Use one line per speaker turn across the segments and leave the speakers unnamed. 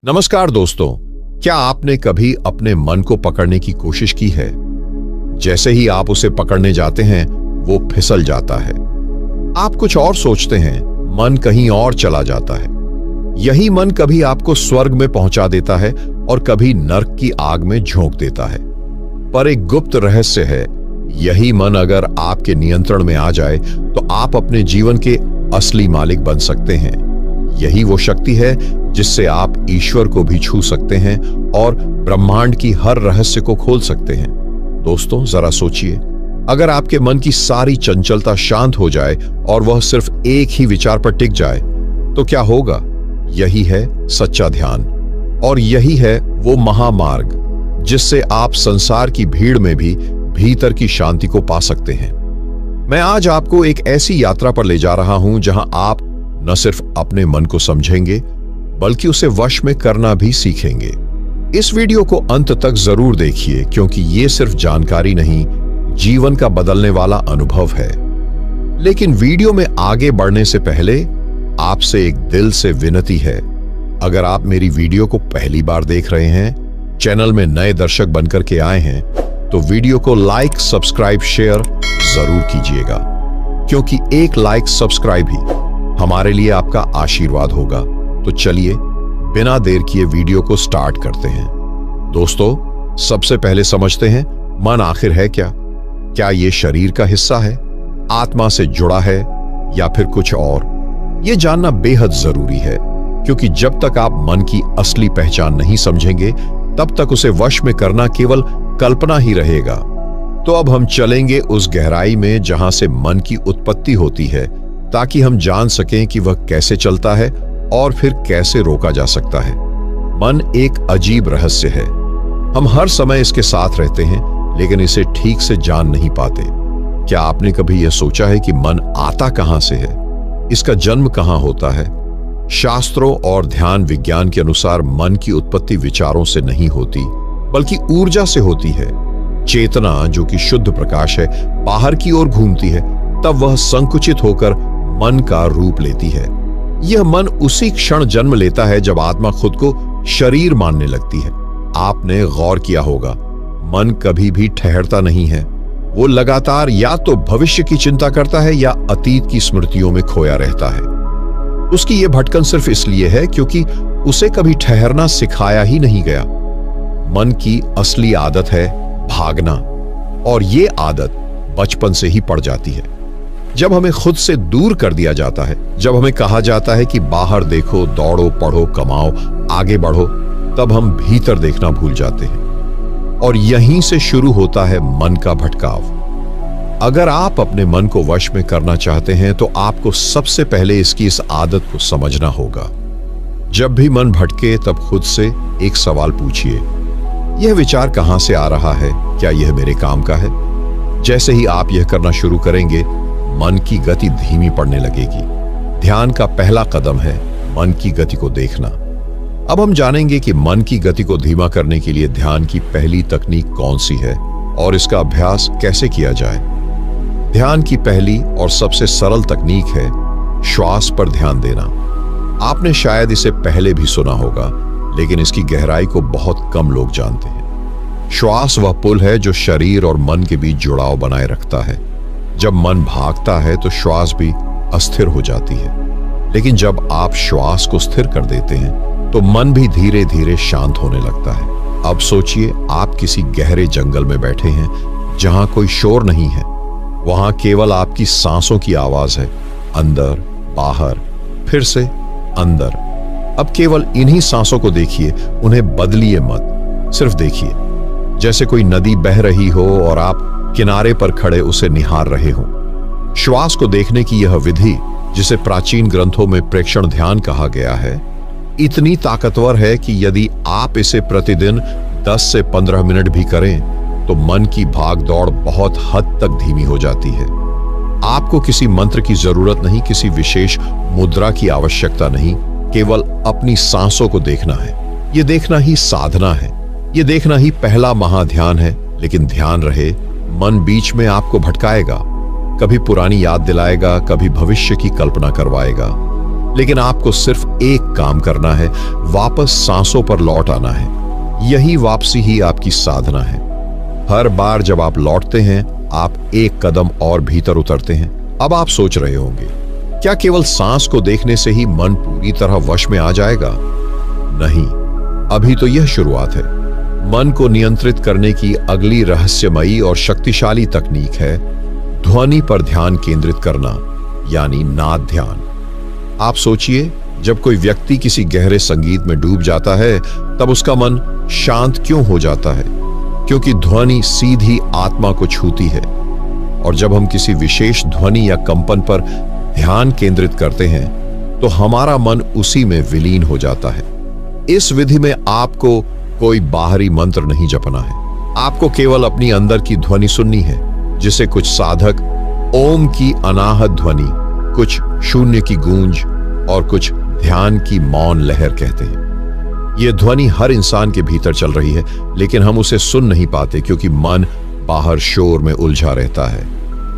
नमस्कार दोस्तों, क्या आपने कभी अपने मन को पकड़ने की कोशिश की है? जैसे ही आप उसे पकड़ने जाते हैं, वो फिसल जाता है। आप कुछ और सोचते हैं, मन कहीं और चला जाता है। यही मन कभी आपको स्वर्ग में पहुंचा देता है और कभी नर्क की आग में झोंक देता है। पर एक गुप्त रहस्य है, यही मन अगर आपके नियंत्रण में आ जाए तो आप अपने जीवन के असली मालिक बन सकते हैं। यही वो शक्ति है जिससे आप ईश्वर को भी छू सकते हैं और ब्रह्मांड की हर रहस्य को खोल सकते हैं। दोस्तों, जरा सोचिए, अगर आपके मन की सारी चंचलता शांत हो जाए और वह सिर्फ एक ही विचार पर टिक जाए तो क्या होगा? यही है सच्चा ध्यान और यही है वो महामार्ग जिससे आप संसार की भीड़ में भी भीतर की शांति को पा सकते हैं। मैं आज आपको एक ऐसी यात्रा पर ले जा रहा हूं जहां आप न सिर्फ अपने मन को समझेंगे बल्कि उसे वश में करना भी सीखेंगे। इस वीडियो को अंत तक जरूर देखिए, क्योंकि ये सिर्फ जानकारी नहीं, जीवन का बदलने वाला अनुभव है। लेकिन वीडियो में आगे बढ़ने से पहले आपसे एक दिल से विनती है। अगर आप मेरी वीडियो को पहली बार देख रहे हैं, चैनल में नए दर्शक बनकर के आए हैं, तो वीडियो को लाइक, सब्सक्राइब, शेयर जरूर कीजिएगा, क्योंकि एक लाइक, सब्सक्राइब ही हमारे लिए आपका आशीर्वाद होगा। तो चलिए बिना देर किए वीडियो को स्टार्ट करते हैं। दोस्तों, सबसे पहले समझते हैं, मन आखिर है क्या? क्या ये शरीर का हिस्सा है, आत्मा से जुड़ा है या फिर कुछ और? ये जानना बेहद जरूरी है, क्योंकि जब तक आप मन की असली पहचान नहीं समझेंगे तब तक उसे वश में करना केवल कल्पना ही रहेगा। तो अब हम चलेंगे उस गहराई में जहां से मन की उत्पत्ति होती है, ताकि हम जान सकें कि वह कैसे चलता है और फिर कैसे रोका जा सकता है। मन एक अजीब रहस्य है। हम हर समय इसके साथ रहते हैं, लेकिन इसे ठीक से जान नहीं पाते। क्या आपने कभी यह सोचा है कि मन आता कहां से है? इसका जन्म कहां होता है? शास्त्रों और ध्यान विज्ञान के अनुसार मन की उत्पत्ति विचारों से नहीं होती, बल्कि ऊर्जा से होती है। चेतना, जो कि शुद्ध प्रकाश है, बाहर की ओर घूमती है, तब वह संकुचित होकर मन का रूप लेती है। यह मन उसी क्षण जन्म लेता है जब आत्मा खुद को शरीर मानने लगती है। आपने गौर किया होगा, मन कभी भी ठहरता नहीं है। वो लगातार या तो भविष्य की चिंता करता है या अतीत की स्मृतियों में खोया रहता है। उसकी यह भटकन सिर्फ इसलिए है क्योंकि उसे कभी ठहरना सिखाया ही नहीं गया। मन की असली आदत है भागना, और ये आदत बचपन से ही पड़ जाती है। जब हमें खुद से दूर कर दिया जाता है, जब हमें कहा जाता है कि बाहर देखो, दौड़ो, पढ़ो, कमाओ, आगे बढ़ो, तब हम भीतर देखना भूल जाते हैं। और यहीं से शुरू होता है मन का भटकाव। अगर आप अपने मन को वश में करना चाहते हैं तो आपको सबसे पहले इसकी इस आदत को समझना होगा। जब भी मन भटके तब खुद से एक सवाल पूछिए, यह विचार कहां से आ रहा है? क्या यह मेरे काम का है? जैसे ही आप यह करना शुरू करेंगे, मन की गति धीमी पड़ने लगेगी। ध्यान का पहला कदम है मन की गति को देखना। अब हम जानेंगे कि मन की गति को धीमा करने के लिए ध्यान की पहली तकनीक कौन सी है और इसका अभ्यास कैसे किया जाए। ध्यान की पहली और सबसे सरल तकनीक है श्वास पर ध्यान देना। आपने शायद इसे पहले भी सुना होगा, लेकिन इसकी गहराई को बहुत कम लोग जानते हैं। श्वास वह पुल है जो शरीर और मन के बीच जुड़ाव बनाए रखता है। जब मन भागता है तो श्वास भी अस्थिर हो जाती है, लेकिन जब आप श्वास को स्थिर कर देते हैं तो मन भी धीरे धीरे शांत होने लगता है। अब सोचिए, आप किसी गहरे जंगल में बैठे हैं जहां कोई शोर नहीं है। वहां केवल आपकी सांसों की आवाज है, अंदर, बाहर, फिर से अंदर। अब केवल इन्हीं सांसों को देखिए, उन्हें बदलिए मत, सिर्फ देखिए। जैसे कोई नदी बह रही हो और आप किनारे पर खड़े उसे निहार रहे हो। श्वास को देखने की यह विधि, जिसे प्राचीन ग्रंथों में प्रेक्षण ध्यान कहा गया है, इतनी ताकतवर है कि यदि आप इसे प्रतिदिन 10 से 15 मिनट भी करें तो मन की भाग दौड़ बहुत हद तक धीमी हो जाती है। आपको किसी मंत्र की जरूरत नहीं, किसी विशेष मुद्रा की आवश्यकता नहीं, केवल अपनी सांसों को देखना है। यह देखना ही साधना है, यह देखना ही पहला महाध्यान है। लेकिन ध्यान रहे, मन बीच में आपको भटकाएगा, कभी पुरानी याद दिलाएगा, कभी भविष्य की कल्पना करवाएगा। लेकिन आपको सिर्फ एक काम करना है, वापस सांसों पर लौट आना है। यही वापसी ही आपकी साधना है। हर बार जब आप लौटते हैं, आप एक कदम और भीतर उतरते हैं। अब आप सोच रहे होंगे, क्या केवल सांस को देखने से ही मन पूरी तरह वश में आ जाएगा? नहीं, अभी तो यह शुरुआत है। मन को नियंत्रित करने की अगली रहस्यमयी और शक्तिशाली तकनीक है ध्वनि पर ध्यान केंद्रित करना, यानी नाद ध्यान। आप सोचिए, जब कोई व्यक्ति किसी गहरे संगीत में डूब जाता है, तब उसका मन शांत क्यों हो जाता है? क्योंकि ध्वनि सीधी आत्मा को छूती है। और जब हम किसी विशेष ध्वनि या कंपन पर ध्यान केंद्रित करते हैं, तो हमारा मन उसी में विलीन हो जाता है। इस विधि में आपको कोई बाहरी मंत्र नहीं जपना है। आपको केवल अपनी अंदर की ध्वनि सुननी है, जिसे कुछ साधक ओम की अनाहत ध्वनि, कुछ शून्य की गूंज और कुछ ध्यान की मौन लहर कहते हैं। यह ध्वनि हर इंसान के भीतर चल रही है, लेकिन हम उसे सुन नहीं पाते क्योंकि मन बाहर शोर में उलझा रहता है।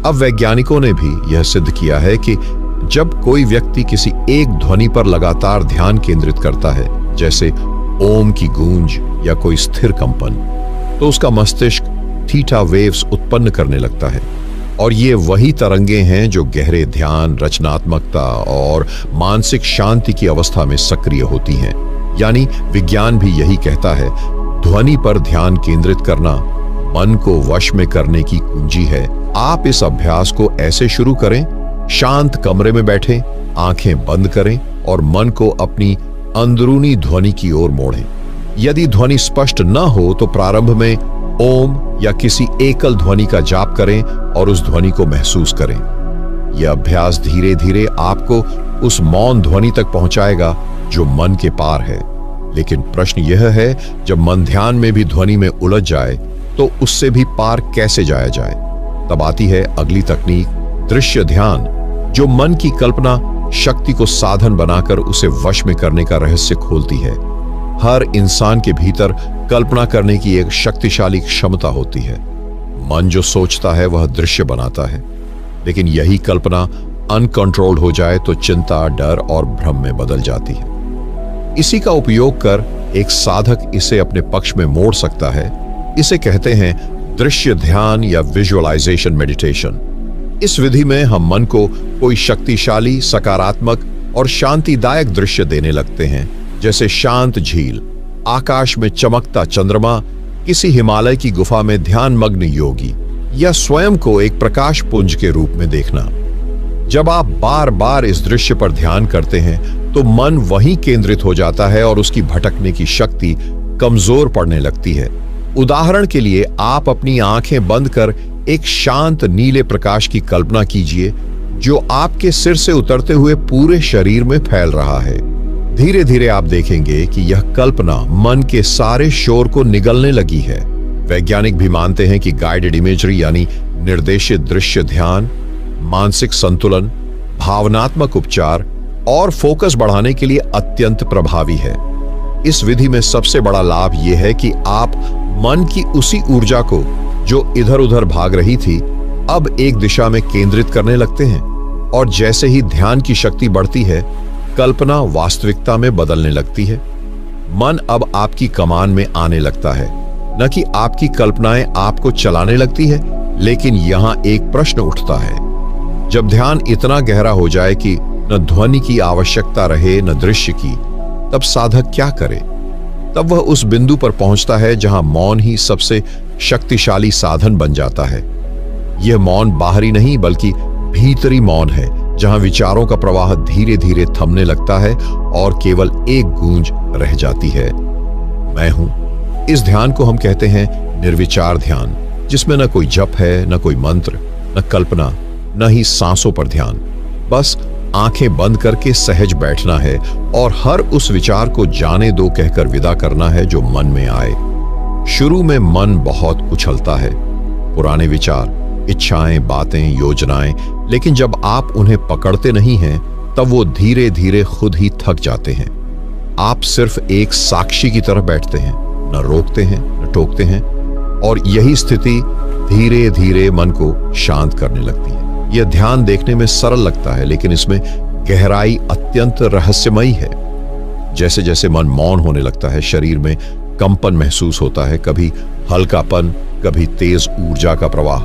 अब वैज्ञानिकों ने भी यह सिद्ध किया है कि जब कोई व्यक्ति किसी एक ध्वनि पर लगातार ध्यान केंद्रित करता है, जैसे ओम की गूंज या कोई स्थिर कंपन, तो उसका मस्तिष्क थीटा वेव्स उत्पन्न करने लगता है। और ये वही तरंगे हैं जो गहरे ध्यान, रचनात्मकता और मानसिक शांति की अवस्था में सक्रिय होती हैं। यानी विज्ञान भी यही कहता है, ध्वनि पर ध्यान केंद्रित करना मन को वश में करने की कुंजी है। आप इस अभ्यास को ऐसे शुरू करें, शांत कमरे में बैठें, आंखें बंद करें और मन को अपनी अंदरूनी ध्वनि की ओर मोड़ें। यदि ध्वनि स्पष्ट न हो तो प्रारंभ में ओम या किसी एकल ध्वनि का जाप करें और उस ध्वनि को महसूस करें। यह अभ्यास धीरे धीरे आपको उस मौन ध्वनि तक पहुंचाएगा जो मन के पार है। लेकिन प्रश्न यह है, जब मन ध्यान में भी ध्वनि में उलझ जाए तो उससे भी पार कैसे जाया जाए? तब आती है अगली तकनीक, दृश्य ध्यान, जो मन की कल्पना शक्ति को साधन बनाकर उसे वश में करने का रहस्य खोलती है। हर इंसान के भीतर कल्पना करने की एक शक्तिशाली क्षमता होती है। मन जो सोचता है वह दृश्य बनाता है, लेकिन यही कल्पना अनकंट्रोल्ड हो जाए तो चिंता, डर और भ्रम में बदल जाती है। इसी का उपयोग कर एक साधक इसे अपने पक्ष में मोड़ सकता है। इसे कहते हैं दृश्य ध्यान या विजुअलाइजेशन मेडिटेशन। इस विधि में हम मन को कोई शक्तिशाली, सकारात्मक और शांतिदायक दृश्य देने लगते हैं, जैसे शांत झील, आकाश में चमकता चंद्रमा, किसी हिमालय की गुफा में ध्यानमग्न योगी, या स्वयं को एक प्रकाश पुंज के रूप में देखना। जब आप बार बार इस दृश्य पर ध्यान करते हैं तो मन वहीं केंद्रित हो जाता है और उसकी भटकने की शक्ति कमजोर पड़ने लगती है। उदाहरण के लिए आप अपनी आंखें बंद कर एक शांत नीले प्रकाश की कल्पना कीजिए जो आपके सिर से उतरते हुए पूरे शरीर में फैल रहा है। धीरे धीरे आप देखेंगे कि यह कल्पना मन के सारे शोर को निगलने लगी है। वैज्ञानिक भी मानते हैं कि गाइडेड इमेजरी यानी निर्देशित दृश्य ध्यान मानसिक संतुलन, भावनात्मक उपचार और फोकस बढ़ाने के लिए अत्यंत प्रभावी है। इस विधि में सबसे बड़ा लाभ यह है कि आप मन की उसी ऊर्जा को जो इधर उधर भाग रही थी, अब एक दिशा में केंद्रित करने लगते हैं। और जैसे ही ध्यान की शक्ति बढ़ती है, कल्पना वास्तविकता में बदलने लगती है। मन अब आपकी कमान में आने लगता है, न कि आपकी कल्पनाएं आपको चलाने लगती है। लेकिन यहां एक प्रश्न उठता है, जब ध्यान इतना गहरा हो जाए कि न ध्वनि की आवश्यकता रहे न दृश्य की, तब साधक क्या करे? तब वह उस बिंदु पर पहुंचता है जहां मौन ही सबसे शक्तिशाली साधन बन जाता है। यह मौन बाहरी नहीं बल्कि भीतरी मौन है, जहां विचारों का प्रवाह धीरे धीरे थमने लगता है और केवल एक गूंज रह जाती है, मैं हूं। इस ध्यान को हम कहते हैं निर्विचार ध्यान, जिसमें न कोई जप है, न कोई मंत्र, न कल्पना, न ही सांसों पर ध्यान। बस आंखें बंद करके सहज बैठना है और हर उस विचार को जाने दो कहकर विदा करना है जो मन में आए। शुरू में मन बहुत उछलता है, पुराने विचार, इच्छाएं, बातें, योजनाएं, लेकिन जब आप उन्हें पकड़ते नहीं हैं, तब वो धीरे धीरे खुद ही थक जाते हैं। आप सिर्फ एक साक्षी की तरह बैठते हैं, न रोकते हैं न टोकते हैं, और यही स्थिति धीरे धीरे मन को शांत करने लगती है। यह ध्यान देखने में सरल लगता है, लेकिन इसमें गहराई अत्यंत रहस्यमयी है। जैसे जैसे मन मौन होने लगता है, शरीर में कंपन महसूस होता है, कभी हल्कापन, कभी तेज ऊर्जा का प्रवाह।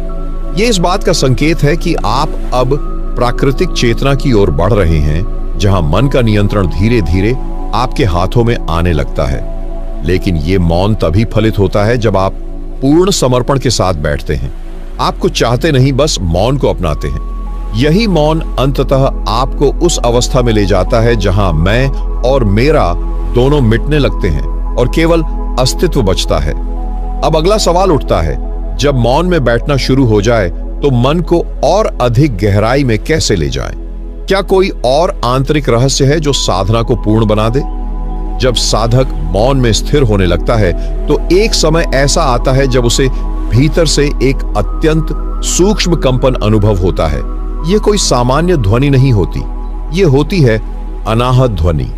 यह इस बात का संकेत है कि आप अब प्राकृतिक चेतना की ओर बढ़ रहे हैं, जहां मन का नियंत्रण धीरे धीरे आपके हाथों में आने लगता है। लेकिन यह मौन तभी फलित होता है जब आप पूर्ण समर्पण के साथ बैठते हैं। आप कुछ चाहते नहीं, बस मौन को अपनाते हैं। यही मौन अंततः आपको उस अवस्था में ले जाता है जहां मैं और मेरा दोनों मिटने लगते हैं और केवल अस्तित्व बचता है। अब अगला सवाल उठता है, जब मौन में बैठना शुरू हो जाए तो मन को और अधिक गहराई में कैसे ले जाए? क्या कोई और आंतरिक रहस्य है जो साधना को पूर्ण बना दे? जब साधक मौन में स्थिर होने लगता है तो एक समय ऐसा आता है जब उसे भीतर से एक अत्यंत सूक्ष्म कंपन अनुभव होता है। यह कोई सामान्य ध्वनि नहीं होती, यह होती है अनाहत ध्वनि।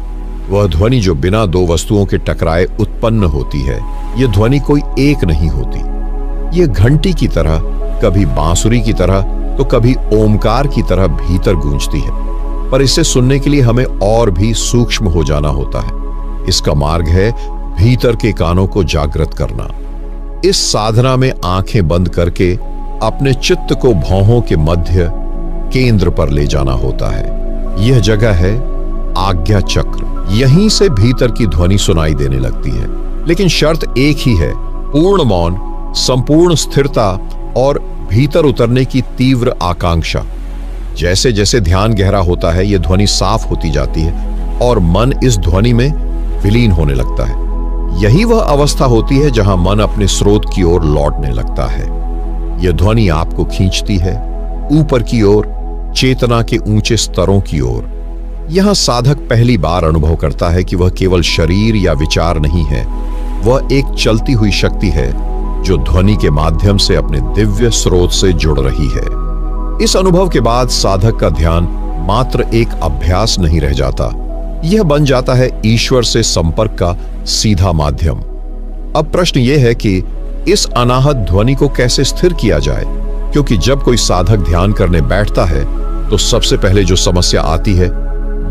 वह ध्वनि जो बिना दो वस्तुओं के टकराए उत्पन्न होती है। यह ध्वनि कोई एक नहीं होती। यह घंटी की तरह, कभी बांसुरी की तरह तो कभी ओमकार की तरह भीतर गूंजती है। पर इसे सुनने के लिए हमें और भी सूक्ष्म हो जाना होता है। इसका मार्ग है भीतर के कानों को जागृत करना। इस साधना में आंखें बंद करके अपने चित्त को भौहों के मध्य केंद्र पर ले जाना होता है। यह जगह है आज्ञा चक्र। यहीं से भीतर की ध्वनि सुनाई देने लगती है। लेकिन शर्त एक ही है, पूर्ण मौन, संपूर्ण स्थिरता और भीतर उतरने की तीव्र आकांक्षा। जैसे जैसे ध्यान गहरा होता है, यह ध्वनि साफ होती जाती है और मन इस ध्वनि में विलीन होने लगता है। यही वह अवस्था होती है जहां मन अपने स्रोत की ओर लौटने लगता है। यह ध्वनि आपको खींचती है ऊपर की ओर, चेतना के ऊंचे स्तरों की ओर। यहां साधक पहली बार अनुभव करता है कि वह केवल शरीर या विचार नहीं है, वह एक चलती हुई शक्ति है जो ध्वनि के माध्यम से अपने दिव्य स्रोत से जुड़ रही है। इस अनुभव के बाद साधक का ध्यान मात्र एक अभ्यास नहीं रह जाता, यह बन जाता है ईश्वर से संपर्क का सीधा माध्यम। अब प्रश्न यह है कि इस अनाहत ध्वनि को कैसे स्थिर किया जाए, क्योंकि जब कोई साधक ध्यान करने बैठता है तो सबसे पहले जो समस्या आती है,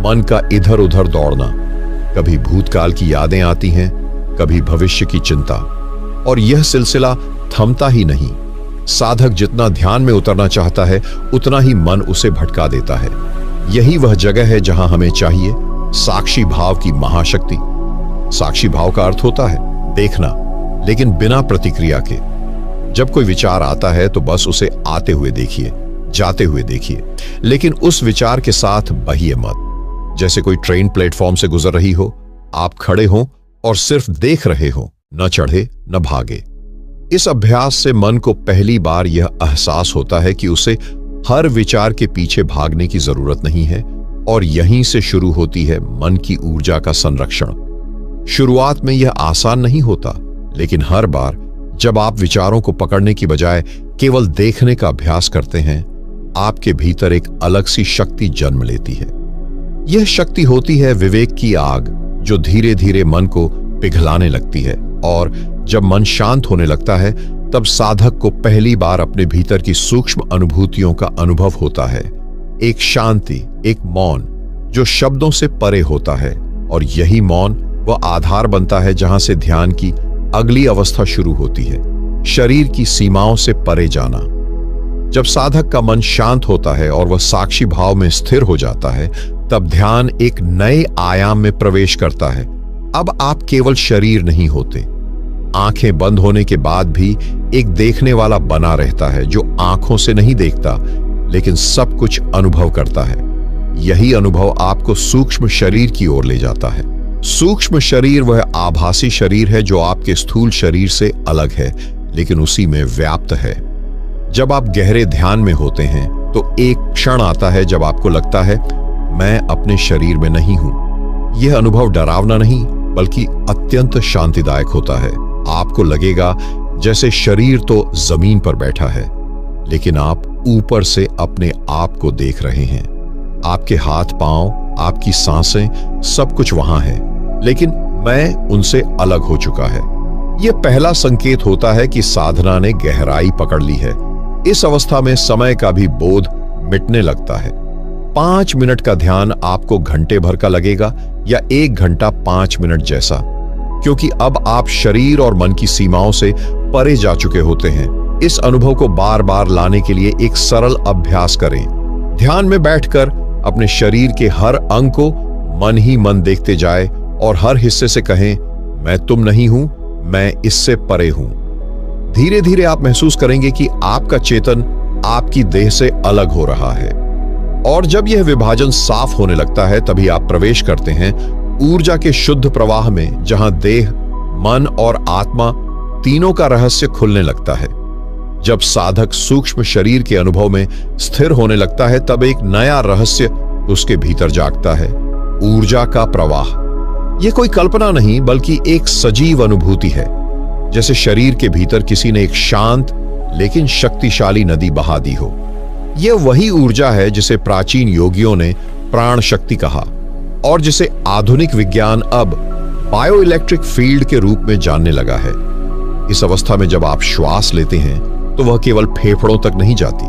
मन का इधर उधर दौड़ना। कभी भूतकाल की यादें आती हैं, कभी भविष्य की चिंता, और यह सिलसिला थमता ही नहीं। साधक जितना ध्यान में उतरना चाहता है, उतना ही मन उसे भटका देता है। यही वह जगह है जहां हमें चाहिए साक्षी भाव की महाशक्ति। साक्षी भाव का अर्थ होता है देखना, लेकिन बिना प्रतिक्रिया के। जब कोई विचार आता है तो बस उसे आते हुए देखिए, जाते हुए देखिए, लेकिन उस विचार के साथ बहिए मत। जैसे कोई ट्रेन प्लेटफॉर्म से गुजर रही हो, आप खड़े हो और सिर्फ देख रहे हो, न चढ़े न भागे। इस अभ्यास से मन को पहली बार यह एहसास होता है कि उसे हर विचार के पीछे भागने की जरूरत नहीं है, और यहीं से शुरू होती है मन की ऊर्जा का संरक्षण। शुरुआत में यह आसान नहीं होता, लेकिन हर बार जब आप विचारों को पकड़ने की बजाय केवल देखने का अभ्यास करते हैं, आपके भीतर एक अलग सी शक्ति जन्म लेती है। यह शक्ति होती है विवेक की आग, जो धीरे धीरे मन को पिघलाने लगती है। और जब मन शांत होने लगता है, तब साधक को पहली बार अपने भीतर की सूक्ष्म अनुभूतियों का अनुभव होता है। एक शांति, एक मौन जो शब्दों से परे होता है, और यही मौन वह आधार बनता है जहां से ध्यान की अगली अवस्था शुरू होती है, शरीर की सीमाओं से परे जाना। जब साधक का मन शांत होता है और वह साक्षी भाव में स्थिर हो जाता है, तब ध्यान एक नए आयाम में प्रवेश करता है। अब आप केवल शरीर नहीं होते। आंखें बंद होने के बाद भी एक देखने वाला बना रहता है, जो आंखों से नहीं देखता, लेकिन सब कुछ अनुभव करता है। यही अनुभव आपको सूक्ष्म शरीर की ओर ले जाता है। सूक्ष्म शरीर वह आभासी शरीर है जो आपके स्थूल शरीर से अलग है, लेकिन उसी में व्याप्त है। जब आप गहरे ध्यान में होते हैं तो एक क्षण आता है जब आपको लगता है, मैं अपने शरीर में नहीं हूं। यह अनुभव डरावना नहीं, बल्कि अत्यंत शांतिदायक होता है। आपको लगेगा जैसे शरीर तो जमीन पर बैठा है, लेकिन आप ऊपर से अपने आप को देख रहे हैं। आपके हाथ पांव, आपकी सांसें, सब कुछ वहां है, लेकिन मैं उनसे अलग हो चुका है। यह पहला संकेत होता है कि साधना ने गहराई पकड़ ली है। इस अवस्था में समय का भी बोध मिटने लगता है। 5 मिनट का ध्यान आपको घंटे भर का लगेगा या 1 घंटा 5 मिनट जैसा, क्योंकि अब आप शरीर और मन की सीमाओं से परे जा चुके होते हैं। इस अनुभव को बार बार लाने के लिए एक सरल अभ्यास करें। ध्यान में बैठकर अपने शरीर के हर अंग को मन ही मन देखते जाए और हर हिस्से से कहें, मैं तुम नहीं हूं, मैं इससे परे हूं। धीरे धीरे आप महसूस करेंगे कि आपका चेतन आपकी देह से अलग हो रहा है, और जब यह विभाजन साफ होने लगता है तभी आप प्रवेश करते हैं ऊर्जा के शुद्ध प्रवाह में, जहां देह, मन और आत्मा तीनों का रहस्य खुलने लगता है। जब साधक सूक्ष्म शरीर के अनुभव में स्थिर होने लगता है तब एक नया रहस्य उसके भीतर जागता है, ऊर्जा का प्रवाह। यह कोई कल्पना नहीं बल्कि एक सजीव अनुभूति है, जैसे शरीर के भीतर किसी ने एक शांत लेकिन शक्तिशाली नदी बहा दी हो। यह वही ऊर्जा है जिसे प्राचीन योगियों ने प्राण शक्ति कहा और जिसे आधुनिक विज्ञान अब बायोइलेक्ट्रिक फील्ड के रूप में जानने लगा है। इस अवस्था में जब आप श्वास लेते हैं तो वह केवल फेफड़ों तक नहीं जाती,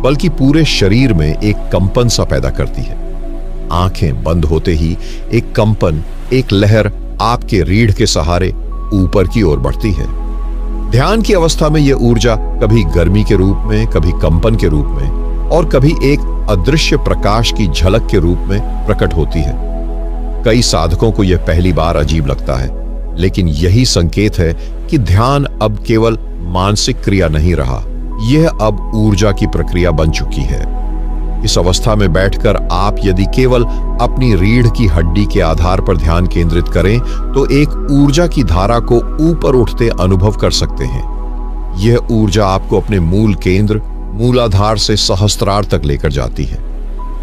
बल्कि पूरे शरीर में एक कंपन सा पैदा करती है। आंखें बंद होते ही एक कंपन, एक लहर आपके रीढ़ के सहारे ऊपर की ओर बढ़ती है। ध्यान की अवस्था में यह ऊर्जा कभी गर्मी के रूप में, कभी कंपन के रूप में और कभी एक अदृश्य प्रकाश की झलक के रूप में प्रकट होती है। कई साधकों को यह पहली बार अजीब लगता है, लेकिन यही संकेत है कि ध्यान अब केवल मानसिक क्रिया नहीं रहा, यह अब ऊर्जा की प्रक्रिया बन चुकी है। इस अवस्था में बैठकर आप यदि केवल अपनी रीढ़ की हड्डी के आधार पर ध्यान केंद्रित करें तो एक ऊर्जा की धारा को ऊपर उठते अनुभव कर सकते हैं। यह ऊर्जा आपको अपने मूल केंद्र, मूलाधार से सहस्त्रार तक लेकर जाती है,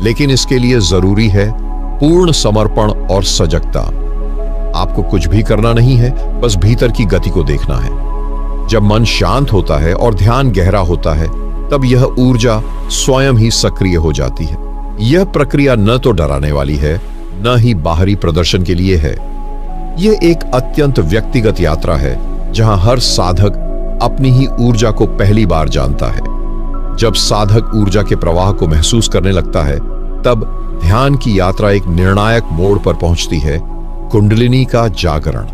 लेकिन इसके लिए जरूरी है पूर्ण समर्पण और सजगता। आपको कुछ भी करना नहीं है, बस भीतर की गति को देखना है। जब मन शांत होता है और ध्यान गहरा होता है तब यह ऊर्जा स्वयं ही सक्रिय हो जाती है। यह प्रक्रिया न तो डराने वाली है, न ही बाहरी प्रदर्शन के लिए है। यह एक अत्यंत व्यक्तिगत यात्रा है जहां हर साधक अपनी ही ऊर्जा को पहली बार जानता है। जब साधक ऊर्जा के प्रवाह को महसूस करने लगता है तब ध्यान की यात्रा एक निर्णायक मोड़ पर पहुंचती है, कुंडलिनी का जागरण।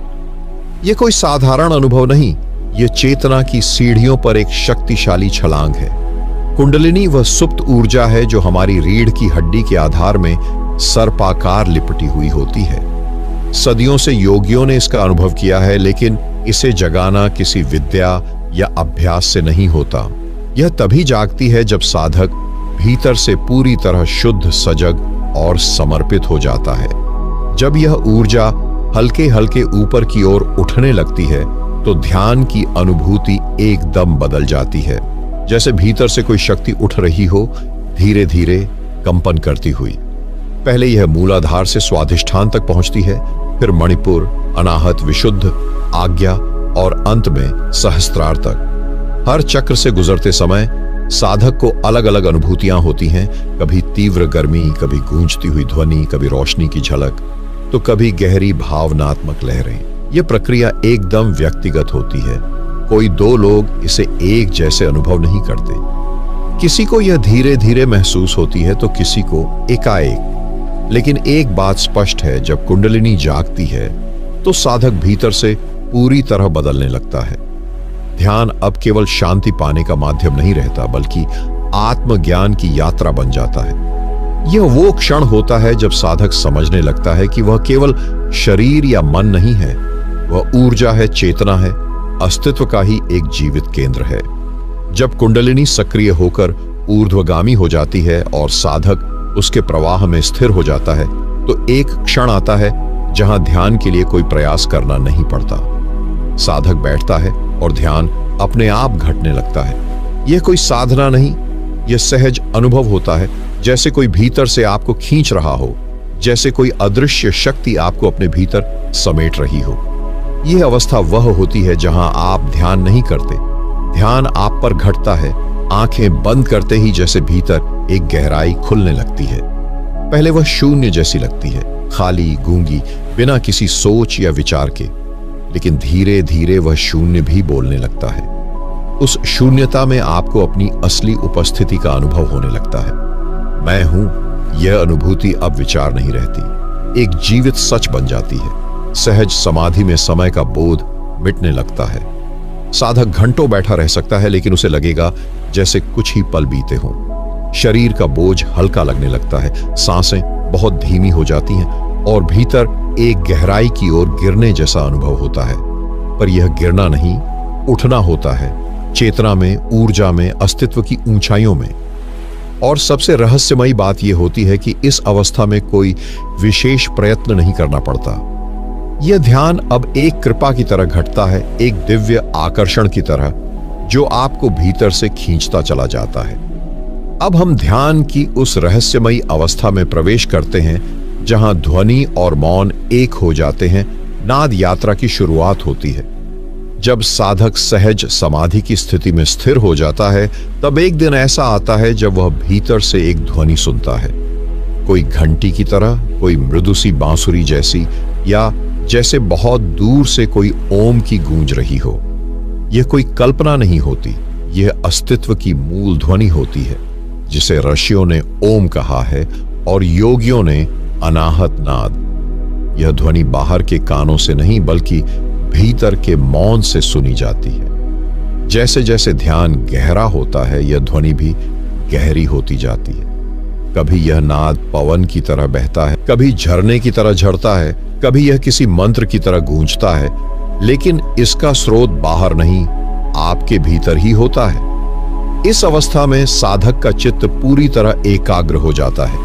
यह कोई साधारण अनुभव नहीं, यह चेतना की सीढ़ियों पर एक शक्तिशाली छलांग है। कुंडलिनी वह सुप्त ऊर्जा है जो हमारी रीढ़ की हड्डी के आधार में सर्पाकार लिपटी हुई होती है। सदियों से योगियों ने इसका अनुभव किया है, लेकिन इसे जगाना किसी विद्या या अभ्यास से नहीं होता। यह तभी जागती है जब साधक भीतर से पूरी तरह शुद्ध, सजग और समर्पित हो जाता है। जब यह ऊर्जा हल्के हल्के ऊपर की ओर उठने लगती है तो ध्यान की अनुभूति एकदम बदल जाती है, जैसे भीतर से कोई शक्ति उठ रही हो, धीरे धीरे कंपन करती हुई। पहले यह मूलाधार से स्वाधिष्ठान तक पहुंचती है, फिर मणिपुर, अनाहत, विशुद्ध, आज्ञा और अंत में सहस्त्रार तक। हर चक्र से गुजरते समय साधक को अलग अलग अनुभूतियां होती हैं, कभी तीव्र गर्मी, कभी गूंजती हुई ध्वनि, कभी रोशनी की झलक, तो कभी गहरी भावनात्मक लहरें। यह प्रक्रिया एकदम व्यक्तिगत होती है। कोई दो लोग इसे एक जैसे अनुभव नहीं करते। किसी को यह धीरे धीरे महसूस होती है तो किसी को एकाएक। लेकिन एक बात स्पष्ट है, जब कुंडलिनी जागती है तो साधक भीतर से पूरी तरह बदलने लगता है। ध्यान अब केवल शांति पाने का माध्यम नहीं रहता, बल्कि आत्मज्ञान की यात्रा बन जाता है। यह वो क्षण होता है जब साधक समझने लगता है कि वह केवल शरीर या मन नहीं है, वह ऊर्जा है, चेतना है, अस्तित्व का ही एक जीवित केंद्र है। जब कुंडलिनी सक्रिय होकर ऊर्ध्वगामी हो जाती है और साधक उसके प्रवाह में स्थिर हो जाता है तो एक क्षण आता है जहां ध्यान के लिए कोई प्रयास करना नहीं पड़ता। साधक बैठता है और ध्यान अपने आप घटने लगता है। यह कोई साधना नहीं, यह सहज अनुभव होता है, जैसे कोई भीतर से आपको खींच रहा हो, जैसे कोई अदृश्य शक्ति आपको अपने भीतर समेट रही हो। यह अवस्था वह होती है जहां आप ध्यान नहीं करते, ध्यान आप पर घटता है। आंखें बंद करते ही जैसे भीतर एक गहराई खुलने लगती है। पहले वह शून्य जैसी लगती है, खाली, गूंगी, बिना किसी सोच या विचार के। लेकिन धीरे धीरे वह शून्य भी बोलने लगता है। उस शून्यता में आपको अपनी असली उपस्थिति का अनुभव होने लगता है। मैं हूं, यह अनुभूति अब विचार नहीं रहती, एक जीवित सच बन जाती है। सहज समाधि में समय का बोध मिटने लगता है। साधक घंटों बैठा रह सकता है, लेकिन उसे लगेगा जैसे कुछ ही पल बीते हों। शरीर का बोझ हल्का लगने लगता है, सांसें बहुत धीमी हो जाती हैं और भीतर एक गहराई की ओर गिरने जैसा अनुभव होता है। पर यह गिरना नहीं, उठना होता है, चेतना में, ऊर्जा में, अस्तित्व की ऊंचाइयों में। और सबसे रहस्यमयी बात यह होती है कि इस अवस्था में कोई विशेष प्रयत्न नहीं करना पड़ता। यह ध्यान अब एक कृपा की तरह घटता है, एक दिव्य आकर्षण की तरह, जो आपको भीतर से खींचता चला जाता है। अब हम ध्यान की उस रहस्यमयी अवस्था में प्रवेश करते हैं जहां ध्वनि और मौन एक हो जाते हैं। नाद यात्रा की शुरुआत होती है। जब साधक सहज समाधि की स्थिति में स्थिर हो जाता है, तब एक दिन ऐसा आता है जब वह भीतर से एक ध्वनि सुनता है, कोई घंटी की तरह, कोई मृदु सी बांसुरी जैसी, या जैसे बहुत दूर से कोई ओम की गूंज रही हो। यह कोई कल्पना नहीं होती, यह अस्तित्व की मूल ध्वनि होती है, जिसे ऋषियों ने ओम कहा है और योगियों ने अनाहत नाद। यह ध्वनि बाहर के कानों से नहीं, बल्कि भीतर के मौन से सुनी जाती है। जैसे जैसे ध्यान गहरा होता है, यह ध्वनि भी गहरी होती जाती है। कभी यह नाद पवन की तरह बहता है, कभी झरने की तरह झड़ता है, कभी यह किसी मंत्र की तरह गूंजता है, लेकिन इसका स्रोत बाहर नहीं, आपके भीतर ही होता है। इस अवस्था में साधक का चित्त पूरी तरह एकाग्र हो जाता है,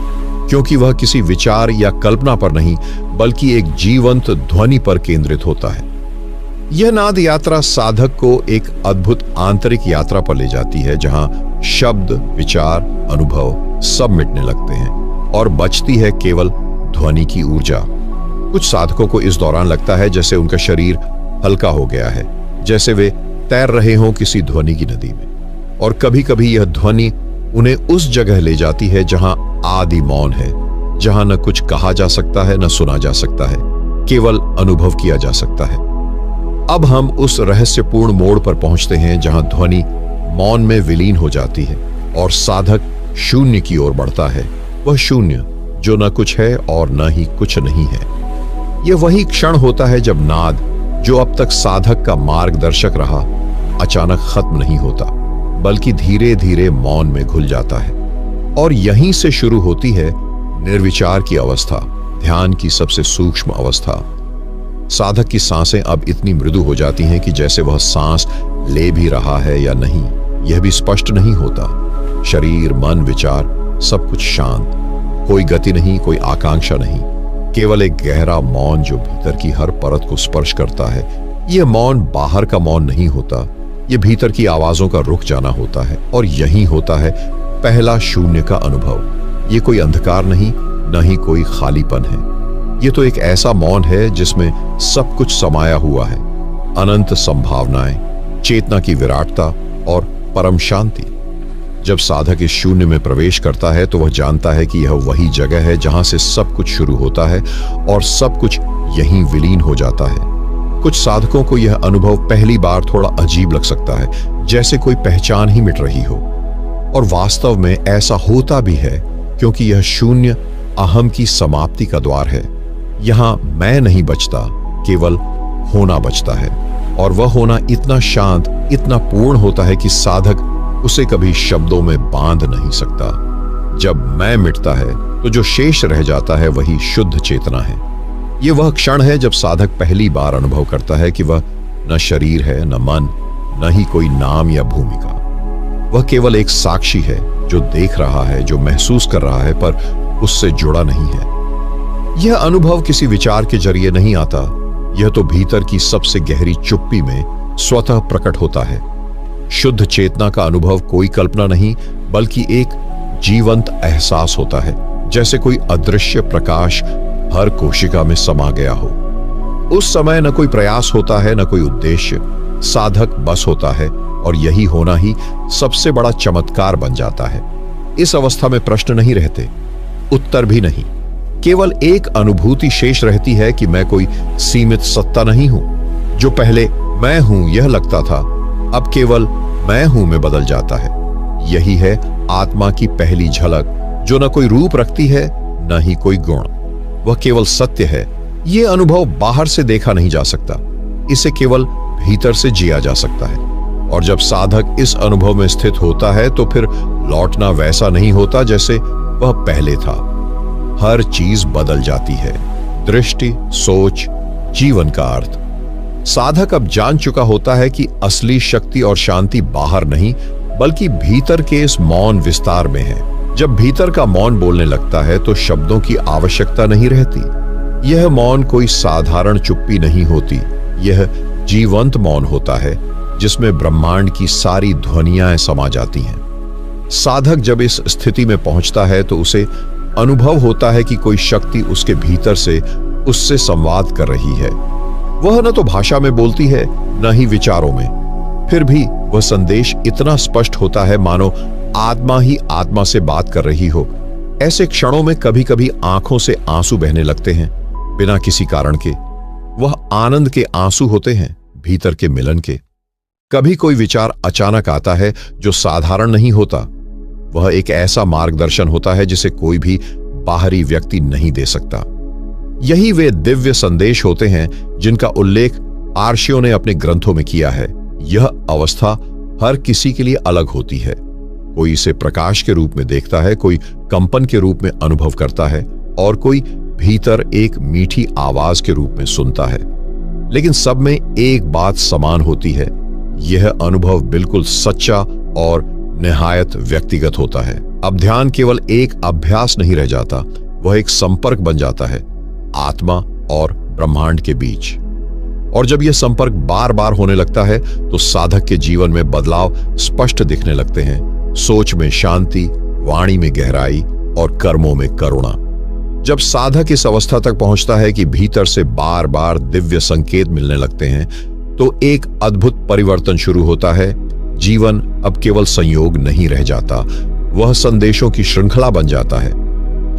क्योंकि वह किसी विचार या कल्पना पर नहीं, बल्कि एक जीवंत ध्वनि पर केंद्रित होता है। यह नाद यात्रा साधक को एक अद्भुत आंतरिक यात्रा पर ले जाती है, जहां शब्द, विचार, अनुभव सब मिटने लगते हैं और बचती है केवल ध्वनि की ऊर्जा। कुछ साधकों को इस दौरान लगता है जैसे उनका शरीर हल्का हो गया है, जैसे वे तैर रहे हों किसी ध्वनि की नदी में। और कभी कभी यह ध्वनि उन्हें उस जगह ले जाती है जहां आदि मौन है, जहां न कुछ कहा जा सकता है, न सुना जा सकता है, केवल अनुभव किया जा सकता है। अब हम उस रहस्यपूर्ण मोड़ पर पहुंचते हैं जहां ध्वनि मौन में विलीन हो जाती है और साधक शून्य की ओर बढ़ता है। वह शून्य जो न कुछ है और न ही कुछ नहीं है। यह वही क्षण होता है जब नाद, जो अब तक साधक का मार्गदर्शक रहा, अचानक खत्म नहीं होता, बल्कि धीरे धीरे मौन में घुल जाता है। और यहीं से शुरू होती है निर्विचार की अवस्था, ध्यान की सबसे सूक्ष्म अवस्था। साधक की सांसें अब इतनी मृदु हो जाती हैं कि जैसे वह सांस ले भी रहा है या नहीं, यह भी स्पष्ट नहीं होता। शरीर, मन, विचार सब कुछ शांत, कोई गति नहीं, कोई आकांक्षा नहीं, केवल एक गहरा मौन जो भीतर की हर परत को स्पर्श करता है। यह मौन बाहर का मौन नहीं होता, यह भीतर की आवाजों का रुक जाना होता है। और यही होता है पहला शून्य का अनुभव। यह कोई अंधकार नहीं, न ही कोई खालीपन है। यह तो एक ऐसा मौन है जिसमें सब कुछ समाया हुआ है, अनंत संभावनाएं, चेतना की विराटता और परम शांति। जब साधक इस शून्य में प्रवेश करता है तो वह जानता है कि यह वही जगह है जहां से सब कुछ शुरू होता है और सब कुछ यहीं विलीन हो जाता है। कुछ साधकों को यह अनुभव पहली बार थोड़ा अजीब लग सकता है, जैसे कोई पहचान ही मिट रही हो। और वास्तव में ऐसा होता भी है, क्योंकि यह शून्य अहम की समाप्ति का द्वार है। यहां मैं नहीं बचता, केवल होना बचता है। और वह होना इतना शांत, इतना पूर्ण होता है कि साधक उसे कभी शब्दों में बांध नहीं सकता। जब मैं मिटता है तो जो शेष रह जाता है वही शुद्ध चेतना है। यह वह क्षण है जब साधक पहली बार अनुभव करता है कि वह न शरीर है, न मन, न ही कोई नाम या भूमिका। वह केवल एक साक्षी है जो देख रहा है, जो महसूस कर रहा है, पर उससे जुड़ा नहीं है। यह अनुभव किसी विचार के जरिए नहीं आता, यह तो भीतर की सबसे गहरी चुप्पी में स्वतः प्रकट होता है। शुद्ध चेतना का अनुभव कोई कल्पना नहीं, बल्कि एक जीवंत एहसास होता है, जैसे कोई अदृश्य प्रकाश हर कोशिका में समा गया हो। उस समय न कोई प्रयास होता है, न कोई उद्देश्य, साधक बस होता है, और यही होना ही सबसे बड़ा चमत्कार बन जाता है। इस अवस्था में प्रश्न नहीं रहते, उत्तर भी नहीं, केवल एक अनुभूति शेष रहती है कि मैं कोई सीमित सत्ता नहीं हूं। जो पहले मैं हूं यह लगता था, अब केवल मैं हूं में बदल जाता है। यही है आत्मा की पहली झलक, जो न कोई रूप रखती है न ही कोई गुण। वह केवल सत्य है। यह अनुभव बाहर से देखा नहीं जा सकता, इसे केवल भीतर से जिया जा सकता है। और जब साधक इस अनुभव में स्थित होता है तो फिर लौटना वैसा नहीं होता जैसे वह पहले था। हर चीज बदल जाती है, दृष्टि, सोच, जीवन का अर्थ। साधक अब जान चुका होता है कि असली शक्ति और शांति बाहर नहीं बल्कि भीतर के इस मौन विस्तार में है। जब भीतर का मौन बोलने लगता है तो शब्दों की आवश्यकता नहीं रहती। यह मौन कोई साधारण चुप्पी नहीं होती, यह जीवंत मौन होता है जिसमें ब्रह्मांड की सारी ध्वनियां समा जाती हैं। साधक जब इस स्थिति में पहुंचता है तो उसे अनुभव होता है कि कोई शक्ति उसके भीतर से उससे संवाद कर रही है। वह न तो भाषा में बोलती है न ही विचारों में, फिर भी वह संदेश इतना स्पष्ट होता है मानो आत्मा ही आत्मा से बात कर रही हो। ऐसे क्षणों में कभी कभी आंखों से आंसू बहने लगते हैं बिना किसी कारण के। वह आनंद के आंसू होते हैं, भीतर के मिलन के। कभी कोई विचार अचानक आता है जो साधारण नहीं होता। वह एक ऐसा मार्गदर्शन होता है जिसे कोई भी बाहरी व्यक्ति नहीं दे सकता। यही वे दिव्य संदेश होते हैं जिनका उल्लेख आर्षियों ने अपने ग्रंथों में किया है। यह अवस्था हर किसी के लिए अलग होती है। कोई इसे प्रकाश के रूप में देखता है, कोई कंपन के रूप में अनुभव करता है और कोई भीतर एक मीठी आवाज के रूप में सुनता है। लेकिन सब में एक बात समान होती है, यह अनुभव बिल्कुल सच्चा और निहायत व्यक्तिगत होता है। अब ध्यान केवल एक अभ्यास नहीं रह जाता, वह एक संपर्क बन जाता है आत्मा और ब्रह्मांड के बीच। और जब यह संपर्क बार बार होने लगता है तो साधक के जीवन में बदलाव स्पष्ट दिखने लगते हैं। सोच में शांति, वाणी में गहराई और कर्मों में करुणा। जब साधक इस अवस्था तक पहुंचता है कि भीतर से बार बार दिव्य संकेत मिलने लगते हैं तो एक अद्भुत परिवर्तन शुरू होता है। जीवन अब केवल संयोग नहीं रह जाता, वह संदेशों की श्रृंखला बन जाता है।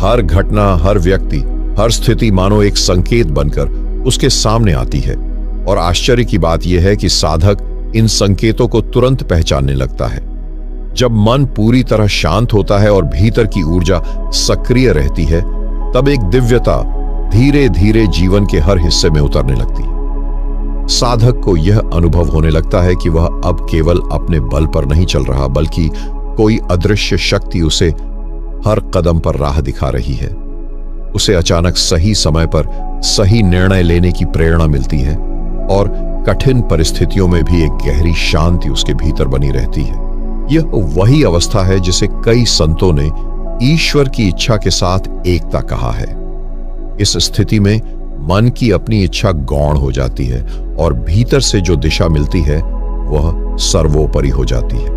हर घटना, हर व्यक्ति, हर स्थिति मानो एक संकेत बनकर उसके सामने आती है। और आश्चर्य की बात यह है कि साधक इन संकेतों को तुरंत पहचानने लगता है। जब मन पूरी तरह शांत होता है और भीतर की ऊर्जा सक्रिय रहती है तब एक दिव्यता धीरे धीरे जीवन के हर हिस्से में उतरने लगती है। साधक को यह अनुभव होने लगता है कि वह अब केवल अपने बल पर नहीं चल रहा बल्कि कोई अदृश्य शक्ति उसे हर कदम पर राह दिखा रही है। उसे अचानक सही समय पर सही निर्णय लेने की प्रेरणा मिलती है और कठिन परिस्थितियों में भी एक गहरी शांति उसके भीतर बनी रहती है। यह वही अवस्था है जिसे कई संतों ने ईश्वर की इच्छा के साथ एकता कहा है। इस स्थिति में मन की अपनी इच्छा गौण हो जाती है और भीतर से जो दिशा मिलती है वह सर्वोपरि हो जाती है।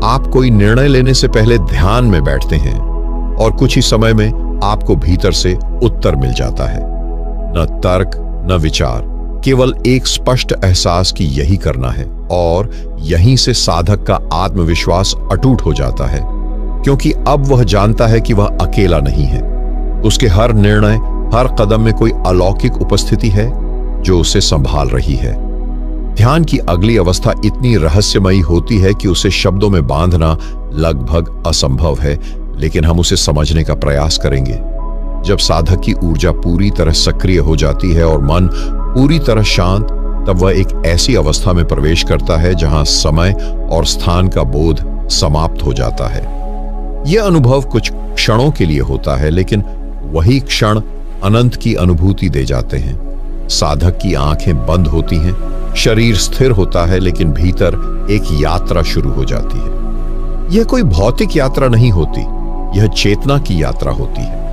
आप कोई निर्णय लेने से पहले ध्यान में बैठते हैं और कुछ ही समय में आपको भीतर से उत्तर मिल जाता है। न तर्क न विचार, केवल एक स्पष्ट एहसास कि यही करना है। और यहीं से साधक का आत्मविश्वास अटूट हो जाता है क्योंकि अब वह जानता है कि वह अकेला नहीं है। उसके हर निर्णय, हर कदम में कोई अलौकिक उपस्थिति है जो उसे संभाल रही है। ध्यान की अगली अवस्था इतनी रहस्यमयी होती है कि उसे शब्दों में बांधना लगभग असंभव है, लेकिन हम उसे समझने का प्रयास करेंगे। जब साधक की ऊर्जा पूरी तरह सक्रिय हो जाती है और मन पूरी तरह शांत, तब वह एक ऐसी अवस्था में प्रवेश करता है जहां समय और स्थान का बोध समाप्त हो जाता है। यह अनुभव कुछ क्षणों के लिए होता है, लेकिन वही क्षण अनंत की अनुभूति दे जाते हैं। साधक की आंखें बंद होती हैं, शरीर स्थिर होता है, लेकिन भीतर एक यात्रा शुरू हो जाती है। यह कोई भौतिक यात्रा नहीं होती, यह चेतना की यात्रा होती है।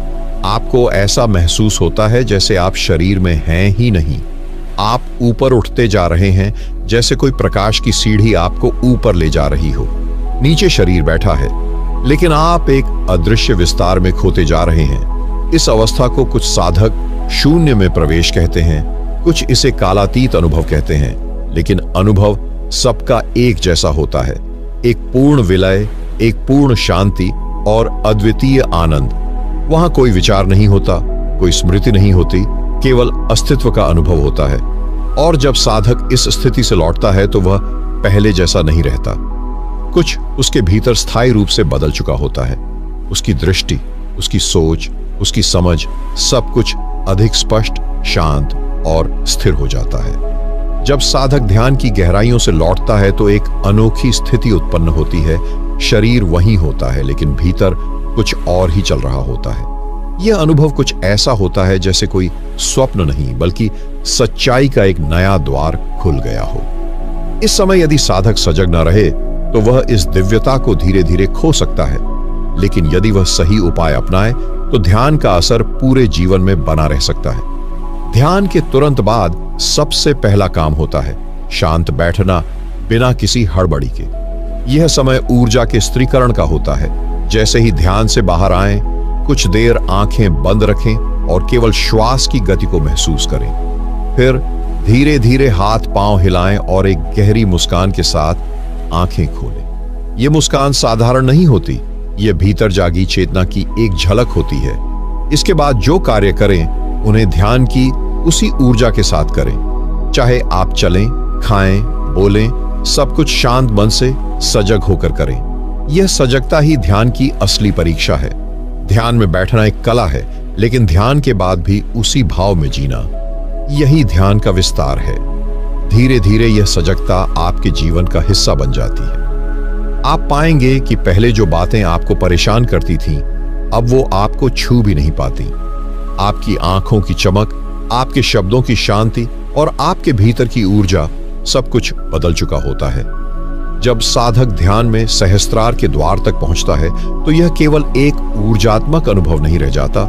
आपको ऐसा महसूस होता है जैसे आप शरीर में हैं ही नहीं। आप ऊपर उठते जा रहे हैं, जैसे कोई प्रकाश की सीढ़ी आपको ऊपर ले जा रही हो। नीचे शरीर बैठा है, लेकिन आप एक अदृश्य विस्तार में खोते जा रहे हैं। इस अवस्था को कुछ साधक शून्य में प्रवेश कहते हैं, कुछ इसे कालातीत अनुभव कहते हैं, लेकिन अनुभव सबका एक जैसा होता है। एक पूर्ण विलय, एक पूर्ण शांति और अद्वितीय आनंद। वहां कोई विचार नहीं होता, कोई स्मृति नहीं होती, केवल अस्तित्व का अनुभव होता है। और जब साधक इस स्थिति से लौटता है तो वह पहले जैसा नहीं रहता। कुछ उसके भीतर स्थायी रूप से बदल चुका होता है। उसकी दृष्टि, उसकी सोच, उसकी समझ सब कुछ अधिक स्पष्ट, शांत और स्थिर हो जाता है। जब साधक ध्यान की गहराइयों से लौटता है तो एक अनोखी स्थिति उत्पन्न होती है। शरीर वहीं होता है लेकिन भीतर कुछ और ही चल रहा होता है। यह अनुभव कुछ ऐसा होता है जैसे कोई स्वप्न नहीं बल्कि सच्चाई का एक नया द्वार खुल गया हो। इस समय यदि साधक सजग न रहे तो वह इस दिव्यता को धीरे धीरे खो सकता है, लेकिन यदि वह सही उपाय अपनाए तो ध्यान का असर पूरे जीवन में बना रह सकता है। ध्यान के तुरंत बाद सबसे पहला काम होता है शांत बैठना, बिना किसी हड़बड़ी के। यह समय ऊर्जा के स्थिरीकरण का होता है। जैसे ही ध्यान से बाहर आएं, कुछ देर आंखें बंद रखें और केवल श्वास की गति को महसूस करें। फिर धीरे धीरे हाथ पांव हिलाएं और एक गहरी मुस्कान के साथ आंखें खोलें। यह मुस्कान साधारण नहीं होती, यह भीतर जागी चेतना की एक झलक होती है। इसके बाद जो कार्य करें उन्हें ध्यान की उसी ऊर्जा के साथ करें। चाहे आप चलें, खाएं, बोलें, सब कुछ शांत मन से सजग होकर करें। यह सजगता ही ध्यान की असली परीक्षा है। ध्यान में बैठना एक कला है, लेकिन ध्यान के बाद भी उसी भाव में जीना, यही ध्यान का विस्तार है। धीरे धीरे यह सजगता आपके जीवन का हिस्सा बन जाती है। आप पाएंगे कि पहले जो बातें आपको परेशान करती थीं, अब वो आपको छू भी नहीं पाती। आपकी आंखों की चमक, आपके शब्दों की शांति और आपके भीतर की ऊर्जा, सब कुछ बदल चुका होता है। जब साधक ध्यान में सहस्त्रार के द्वार तक पहुंचता है तो यह केवल एक ऊर्जात्मक अनुभव नहीं रह जाता,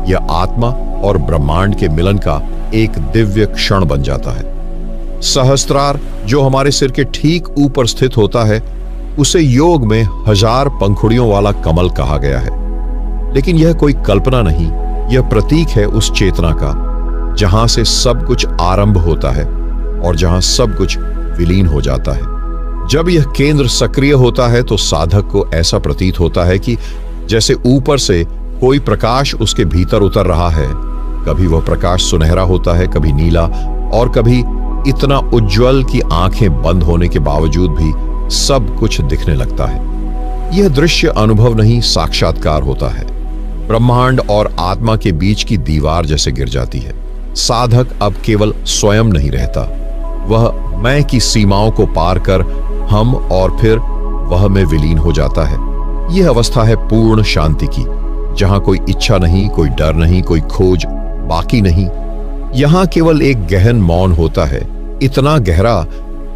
यह आत्मा और ब्रह्मांड के मिलन का एक दिव्य क्षण बन जाता है। सहस्त्रार, जो हमारे सिर के ठीक ऊपर स्थित होता है, उसे योग में 1000 पंखुड़ियों वाला कमल कहा गया है। लेकिन यह कोई कल्पना नहीं, यह प्रतीक है उस चेतना का जहां से सब कुछ आरंभ होता है और जहां सब कुछ विलीन हो जाता है। जब यह केंद्र सक्रिय होता है तो साधक को ऐसा प्रतीत होता है कि जैसे ऊपर से कोई प्रकाश उसके भीतर उतर रहा है। कभी वह प्रकाश सुनहरा होता है, कभी नीला और कभी इतना उज्जवल कि आंखें बंद होने के बावजूद भी सब कुछ दिखने लगता है। यह दृश्य अनुभव नहीं, साक्षात्कार होता है। ब्रह्मांड और आत्मा के बीच की दीवार जैसे गिर जाती है। साधक अब केवल स्वयं नहीं रहता, वह मैं की सीमाओं को पार कर हम और फिर वह में विलीन हो जाता है। यह अवस्था है पूर्ण शांति की, जहां कोई इच्छा नहीं, कोई डर नहीं, कोई खोज बाकी नहीं। यहां केवल एक गहन मौन होता है, इतना गहरा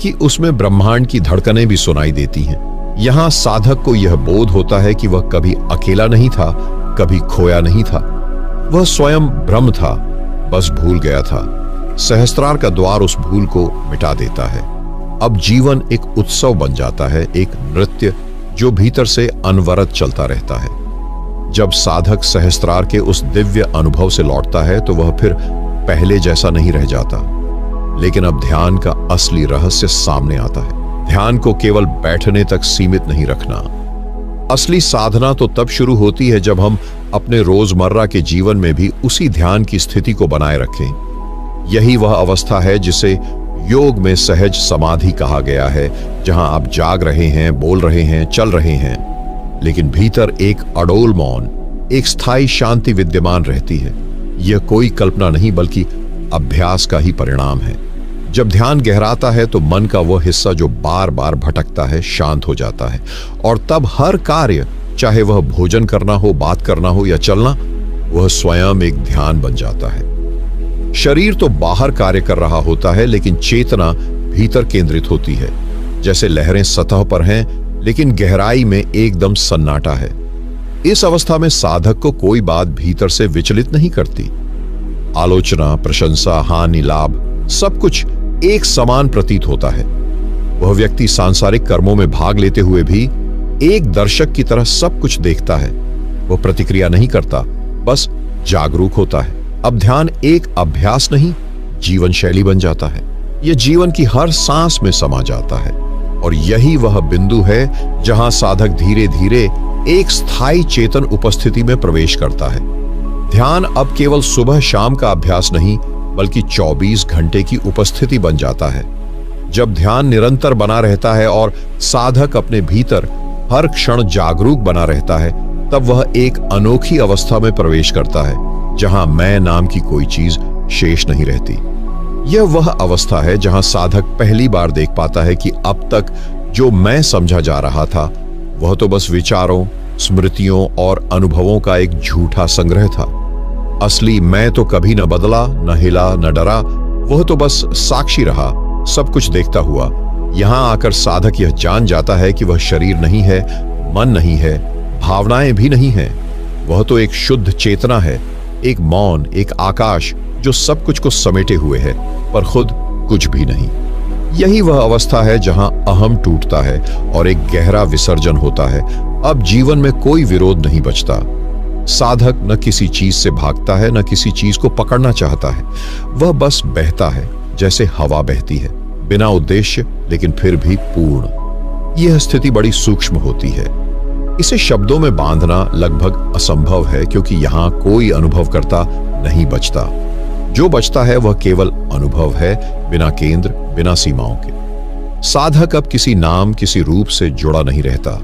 कि उसमें ब्रह्मांड की धड़कनें भी सुनाई देती हैं। यहां साधक को यह बोध होता है कि वह कभी अकेला नहीं था, कभी खोया नहीं था। वह स्वयं ब्रह्म था, बस भूल गया था। सहस्त्रार का द्वार उस भूल को मिटा देता है। अब जीवन एक उत्सव बन जाता है, एक नृत्य जो भीतर से अनवरत चलता रहता है। जब साधक सहस्त्रार के उस दिव्य अनुभव से लौटता है तो वह फिर पहले जैसा नहीं रह जाता। लेकिन अब ध्यान का असली रहस्य सामने आता है। ध्यान को केवल बैठने तक सीमित नहीं रखना। असली साधना तो तब शुरू होती है जब हम अपने रोजमर्रा के जीवन में भी उसी ध्यान की स्थिति को बनाए रखें। यही वह अवस्था है जिसे योग में सहज समाधि कहा गया है, जहां आप जाग रहे हैं, बोल रहे हैं, चल रहे हैं, लेकिन भीतर एक अडोल मौन, एक स्थायी शांति विद्यमान रहती है। यह कोई कल्पना नहीं बल्कि अभ्यास का ही परिणाम है। जब ध्यान गहराता है तो मन का वह हिस्सा जो बार बार भटकता है शांत हो जाता है, और तब हर कार्य, चाहे वह भोजन करना हो, बात करना हो या चलना, वह स्वयं एक ध्यान बन जाता है। शरीर तो बाहर कार्य कर रहा होता है, लेकिन चेतना भीतर केंद्रित होती है। जैसे लहरें सतह पर हैं, लेकिन गहराई में एकदम सन्नाटा है। इस अवस्था में साधक को कोई बात भीतर से विचलित नहीं करती। आलोचना, प्रशंसा, हानि, लाभ, सब कुछ एक समान प्रतीत होता है। वह व्यक्ति सांसारिक कर्मों में भाग लेते हुए भी एक दर्शक की तरह सब कुछ देखता है। वह प्रतिक्रिया नहीं करता, बस जागरूक होता है। अब ध्यान एक अभ्यास नहीं, जीवन शैली बन जाता है। यह जीवन की हर सांस में समा जाता है, और यही वह बिंदु है जहां साधक धीरे धीरे एक स्थायी चेतन उपस्थिति में प्रवेश करता है। ध्यान अब केवल सुबह शाम का अभ्यास नहीं, बल्कि 24 घंटे की उपस्थिति बन जाता है। जब ध्यान निरंतर बना रहता है और साधक अपने भीतर हर क्षण जागरूक बना रहता है, तब वह एक अनोखी अवस्था में प्रवेश करता है जहां मैं नाम की कोई चीज शेष नहीं रहती। यह वह अवस्था है जहां साधक पहली बार देख पाता है कि अब तक जो मैं समझा जा रहा था वह तो बस विचारों, स्मृतियों और अनुभवों का एक झूठा संग्रह था। असली मैं तो कभी न बदला, न हिला, न डरा, वह तो बस साक्षी रहा, सब कुछ देखता हुआ। यहां आकर साधक यह जान जाता है कि वह शरीर नहीं है, मन नहीं है, भावनाएं भी नहीं है। वह तो एक शुद्ध चेतना है, एक मौन, एक आकाश जो सब कुछ को समेटे हुए है पर खुद कुछ भी नहीं। यही वह अवस्था है जहां अहम टूटता है और एक गहरा विसर्जन होता है। अब जीवन में कोई विरोध नहीं बचता। साधक न किसी चीज से भागता है, न किसी चीज को पकड़ना चाहता है। वह बस बहता है जैसे हवा बहती है, बिना उद्देश्य लेकिन फिर भी पूर्ण। यह स्थिति बड़ी सूक्ष्म होती है। इसे शब्दों में बांधना लगभग असंभव है, क्योंकि यहां कोई अनुभव करता नहीं बचता। जो बचता है वह केवल अनुभव है, बिना केंद्र, बिना सीमाओं के। साधक अब किसी नाम, किसी रूप से जुड़ा नहीं रहता।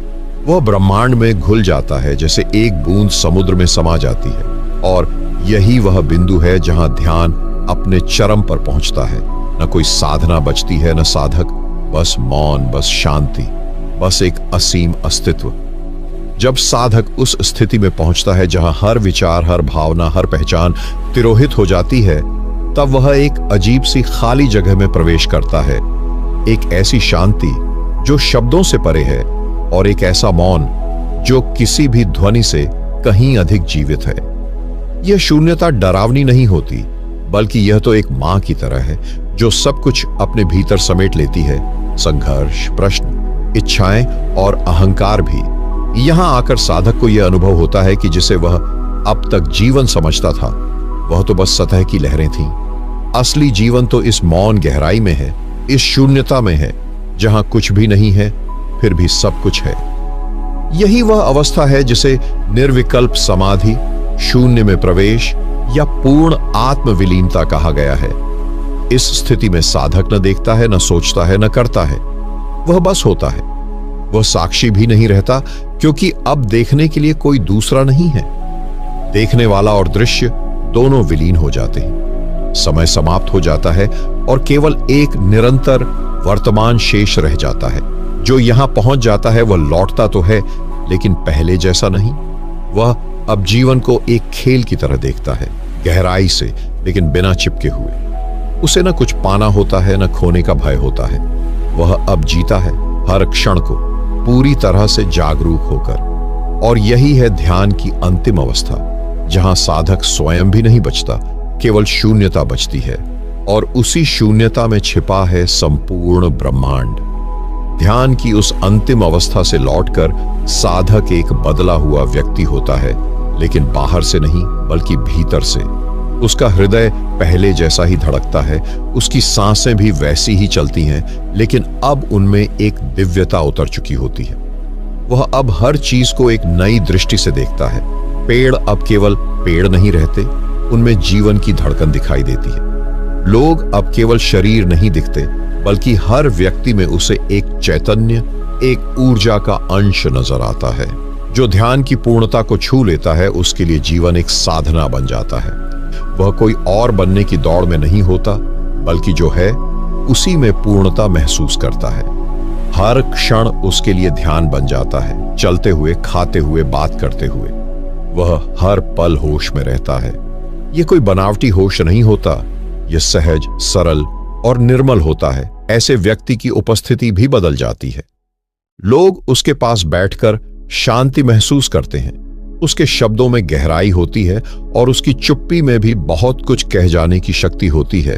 वह ब्रह्मांड में घुल जाता है जैसे एक बूंद समुद्र में समा जाती है। और यही वह बिंदु है जहां ध्यान अपने चरम पर पहुंचता है। न कोई साधना बचती है, न साधक, बस मौन, बस शांति, बस एक असीम अस्तित्व। जब साधक उस स्थिति में पहुंचता है जहां हर विचार, हर भावना, हर पहचान तिरोहित हो जाती है, तब वह एक अजीब सी खाली जगह में प्रवेश करता है। एक ऐसी शांति जो शब्दों से परे है, और एक ऐसा मौन जो किसी भी ध्वनि से कहीं अधिक जीवित है। यह शून्यता डरावनी नहीं होती, बल्कि यह तो एक मां की तरह है जो सब कुछ अपने भीतर समेट लेती है। संघर्ष, प्रश्न, इच्छाएं और अहंकार भी। यहां आकर साधक को यह अनुभव होता है कि जिसे वह अब तक जीवन समझता था वह तो बस सतह की लहरें थीं। असली जीवन तो इस मौन गहराई में है, इस शून्यता में है जहां कुछ भी नहीं है फिर भी सब कुछ है। यही वह अवस्था है जिसे निर्विकल्प समाधि, शून्य में प्रवेश या पूर्ण आत्मविलीनता कहा गया है। इस स्थिति में साधक न देखता है, न सोचता है, न करता है, वह बस होता है। वह साक्षी भी नहीं रहता, क्योंकि अब देखने के लिए कोई दूसरा नहीं है। देखने वाला और दृश्य दोनों विलीन हो जाते हैं। समय समाप्त हो जाता है और केवल एक निरंतर वर्तमान शेष रह जाता है। जो यहां पहुंच जाता है वह लौटता तो है, लेकिन पहले जैसा नहीं। वह अब जीवन को एक खेल की तरह देखता है, गहराई से, लेकिन बिना चिपके हुए। उसे न कुछ पाना होता है, न खोने का भय होता है। वह अब जीता है हर क्षण को पूरी तरह से जागरूक होकर। और यही है ध्यान की अंतिम अवस्था, जहां साधक स्वयं भी नहीं बचता, केवल शून्यता बचती है। और उसी शून्यता में छिपा है संपूर्ण ब्रह्मांड। ध्यान की उस अंतिम अवस्था से लौटकर साधक एक बदला हुआ व्यक्ति होता है, लेकिन बाहर से नहीं बल्कि भीतर से। उसका हृदय पहले जैसा ही धड़कता है, उसकी सांसें भी वैसी ही चलती हैं, लेकिन अब उनमें एक दिव्यता उतर चुकी होती है। वह अब हर चीज को एक नई दृष्टि से देखता है। पेड़ अब केवल पेड़ नहीं रहते, उनमें जीवन की धड़कन दिखाई देती है। लोग अब केवल शरीर नहीं दिखते, बल्कि हर व्यक्ति में उसे एक चैतन्य, एक ऊर्जा का अंश नजर आता है। जो ध्यान की पूर्णता को छू लेता है, उसके लिए जीवन एक साधना बन जाता है। वह कोई और बनने की दौड़ में नहीं होता, बल्कि जो है उसी में पूर्णता महसूस करता है। हर क्षण उसके लिए ध्यान बन जाता है, चलते हुए, खाते हुए, बात करते हुए। वह हर पल होश में रहता है। यह कोई बनावटी होश नहीं होता, यह सहज, सरल और निर्मल होता है। ऐसे व्यक्ति की उपस्थिति भी बदल जाती है। लोग उसके पास बैठकर शांति महसूस करते हैं। उसके शब्दों में गहराई होती है और उसकी चुप्पी में भी बहुत कुछ कह जाने की शक्ति होती है।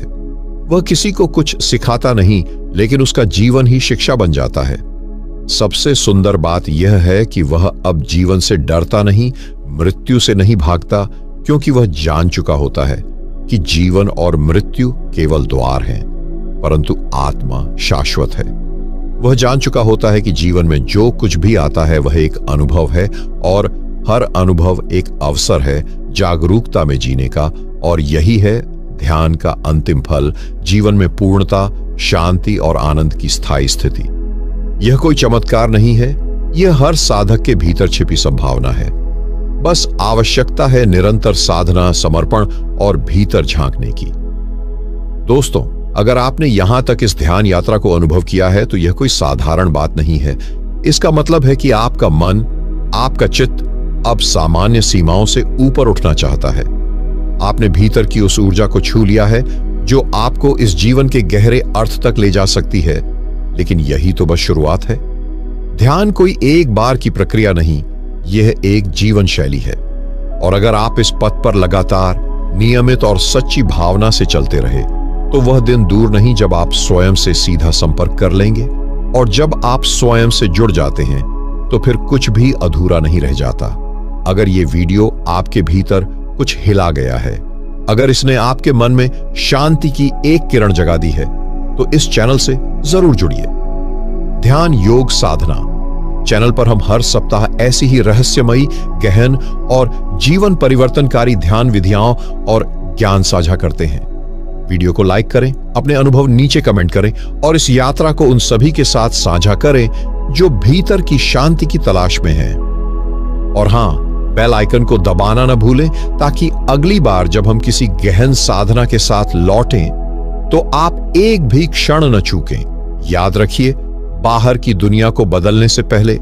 वह किसी को कुछ सिखाता नहीं, लेकिन उसका जीवन ही शिक्षा बन जाता है। सबसे सुंदर बात यह है कि वह अब जीवन से डरता नहीं, मृत्यु से नहीं भागता, क्योंकि वह जान चुका होता है कि जीवन और मृत्यु केवल द्वार हैं, परंतु आत्मा शाश्वत है। वह जान चुका होता है कि जीवन में जो कुछ भी आता है वह एक अनुभव है, और हर अनुभव एक अवसर है जागरूकता में जीने का। और यही है ध्यान का अंतिम फल, जीवन में पूर्णता, शांति और आनंद की स्थायी स्थिति। यह कोई चमत्कार नहीं है, यह हर साधक के भीतर छिपी संभावना है। बस आवश्यकता है निरंतर साधना, समर्पण और भीतर झांकने की। दोस्तों, अगर आपने यहां तक इस ध्यान यात्रा को अनुभव किया है तो यह कोई साधारण बात नहीं है। इसका मतलब है कि आपका मन, आपका चित्त अब सामान्य सीमाओं से ऊपर उठना चाहता है। आपने भीतर की उस ऊर्जा को छू लिया है जो आपको इस जीवन के गहरे अर्थ तक ले जा सकती है। लेकिन यही तो बस शुरुआत है। ध्यान कोई एक बार की प्रक्रिया नहीं, यह एक जीवन शैली है। और अगर आप इस पथ पर लगातार, नियमित और सच्ची भावना से चलते रहे तो वह दिन दूर नहीं जब आप स्वयं से सीधा संपर्क कर लेंगे। और जब आप स्वयं से जुड़ जाते हैं तो फिर कुछ भी अधूरा नहीं रह जाता। अगर ये वीडियो आपके भीतर कुछ हिला गया है, अगर इसने आपके मन में शांति की एक किरण जगा दी है, तो इस चैनल से जरूर जुड़िए। ध्यान योग साधना चैनल पर हम हर सप्ताह ऐसी ही रहस्यमयी, गहन और जीवन परिवर्तनकारी ध्यान विधियां और ज्ञान साझा करते हैं। वीडियो को लाइक करें, अपने अनुभव नीचे कमेंट करें और इस यात्रा को उन सभी के साथ साझा करें जो भीतर की शांति की तलाश में हैं। और हां, बेल आइकन को दबाना न भूलें ताकि अगली बार जब हम किसी गहन साधना के साथ लौटें तो आप एक भी क्षण न चूकें। याद रखिए, बाहर की दुनिया को बदलने से पहले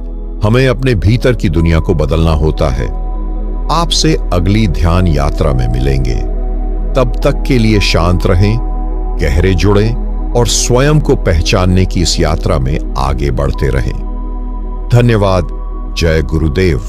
हमें अपने भीतर की दुनिया को बदलना होता है। आपसे अगली ध्यान यात्रा में मिलेंगे। तब तक के लिए शांत रहें, गहरे जुड़ें और स्वयं को पहचानने की इस यात्रा में आगे बढ़ते रहें। धन्यवाद। जय गुरुदेव।